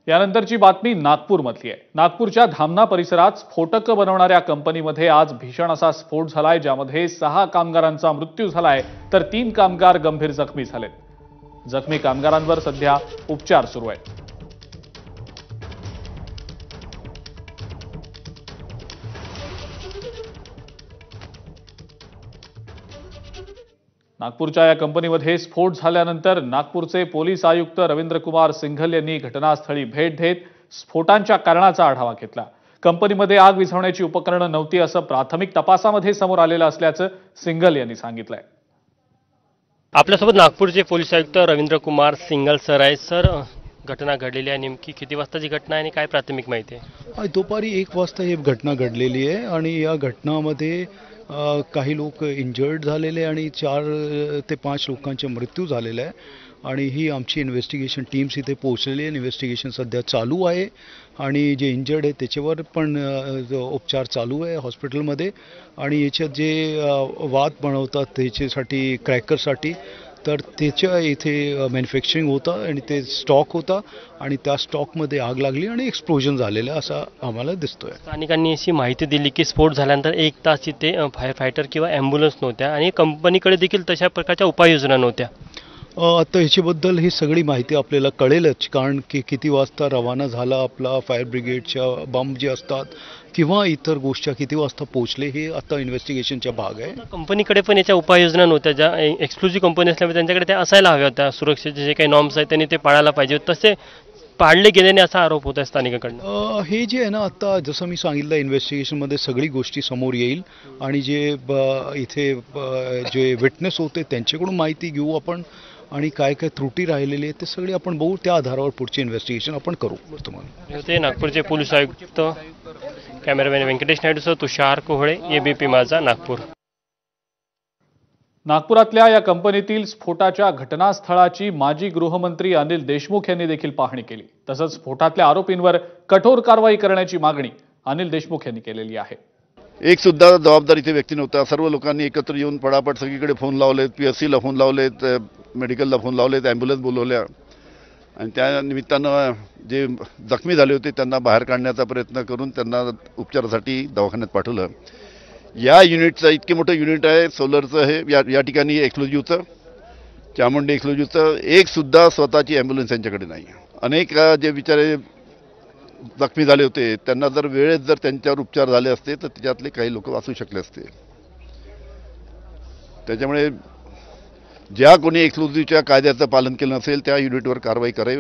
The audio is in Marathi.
यानंतरची बातमी नागपूरमधली आहे। नागपूरच्या धामणा परिसरात स्फोटक बनवणाऱ्या कंपनीमध्ये आज भीषण असा स्फोट झालाय, ज्यामध्ये 6 कामगारांचा मृत्यू झालाय तर 3 कामगार गंभीर जखमी झालेत। जखमी कामगारांवर सध्या उपचार सुरू आहेत। नागपूरच्या या कंपनीमध्ये स्फोट झाल्यानंतर नागपूरचे पोलीस आयुक्त रवींद्र कुमार सिंघल यांनी घटनास्थळी भेट देत स्फोटांच्या कारणाचा आढावा घेतला। कंपनीमध्ये आग विझवण्याची उपकरणं नव्हती असं प्राथमिक तपासामध्ये समोर आलेलं असल्याचं सिंघल यांनी सांगितलंय। आपल्यासोबत नागपूरचे पोलीस आयुक्त रवींद्र कुमार सिंघल सर आहेत। सर, घटना घडलेली आहे, नेमकी किती वाजताची घटना आहे आणि काय प्राथमिक माहिती आहे? दुपारी 1 वाजता ही घटना घडलेली आहे आणि या घटनामध्ये काही लोक इंजर्ड झालेले आणि 4 ते 5 लोकांचा मृत्यू झालेला आहे आणि ही आमची इन्व्हेस्टिगेशन टीम्स इथे पोहोचलेली आहे। इन्व्हेस्टिगेशन सध्या चालू आहे आणि जे इंजर्ड आहे त्याच्यावर पण उपचार चालू आहे हॉस्पिटलमध्ये। आणि याच्यात जे वाद बनवतात त्याच्यासाठी क्रॅकरसाठी तर त्याच्या इथे मॅन्युफॅक्चरिंग होतं आणि ते स्टॉक होता आणि त्या स्टॉकमध्ये आग लागली आणि एक्सप्लोजन झालेलं असं आम्हाला दिसतोय। स्थानिकांनी अशी माहिती दिली की स्फोट झाल्यानंतर 1 तास इथे फायर फायटर किंवा ॲम्ब्युलन्स नव्हत्या आणि कंपनीकडे देखील तशा प्रकारच्या उपाययोजना नव्हत्या। आता ह्याच्याबद्दल ही सगळी माहिती आपल्याला कळेलच, कारण की किती वाजता रवाना झाला आपला फायर ब्रिगेडच्या बंब जे असतात किंवा इतर गोष्टी किती वाजता पोहोचले हे आता इन्व्हेस्टिगेशनचा भाग आहे। कंपनीकडे पण याच्या उपाययोजना नव्हत्या, ज्या एक्सक्लुझिव्ह कंपनी असल्यामुळे त्यांच्याकडे त्या असायला हव्या होत्या। सुरक्षेचे जे काही नॉर्म्स आहेत त्यांनी ते पाळायला पाहिजे, तसे पाळले गेले नाही असा आरोप होता स्थानिकांकडून। हे जे आहे ना, आता जसं मी सांगितलं इन्व्हेस्टिगेशनमध्ये सगळी गोष्टी समोर येईल आणि जे इथे जे विटनेस होते त्यांच्याकडून माहिती घेऊ आपण आणि काय काय त्रुटी राहिलेली आहेत ते सगळे आपण बघू, त्या आधारावर पुढचे इन्व्हेस्टिगेशन आपण करू। वर्तमान ते नागपूरचे पोलीस आयुक्त कॅमेरामॅन व्यंकटेश नायडूसह तुषार कोहळे, एबीपी माझा, नागपूर। नागपुरातल्या या कंपनीतील स्फोटाच्या घटनास्थळाची माजी गृहमंत्री अनिल देशमुख यांनी देखील पाहणी केली। तसंच स्फोटातल्या आरोपींवर कठोर कारवाई करण्याची मागणी अनिल देशमुख यांनी केलेली आहे। एक सुद्धा जबाबदार इथे व्यक्ती नव्हता। सर्व लोकांनी एकत्र येऊन पडापड सगळीकडे फोन लावलेत, पीएससीला फोन लावलेत, मेडिकलला फोन लावलेत, ॲम्ब्युलन्स बोलवल्या आणि त्या निमित्तानं जे जखमी झाले होते त्यांना बाहेर काढण्याचा प्रयत्न करून त्यांना उपचारासाठी दवाखान्यात पाठवलं। या युनिटचं इतके मोठं युनिट आहे सोलरचं, हे या ठिकाणी एक्सक्लुझिव्हचं, चामुंडी एक्सक्लुझिव्हचं एक सुद्धा स्वतःची ॲम्ब्युलन्स यांच्याकडे नाही। अनेक जे बिचारे जखमी झाले होते त्यांना जर वेळेत जर त्यांच्यावर उपचार झाले असते तर त्याच्यातले काही लोक वाचू शकले असते। त्याच्यामुळे ज्या कोणी एक्सक्लुझिव्हच्या कायद्याचं पालन केलं नसेल त्या युनिटवर कारवाई करावी।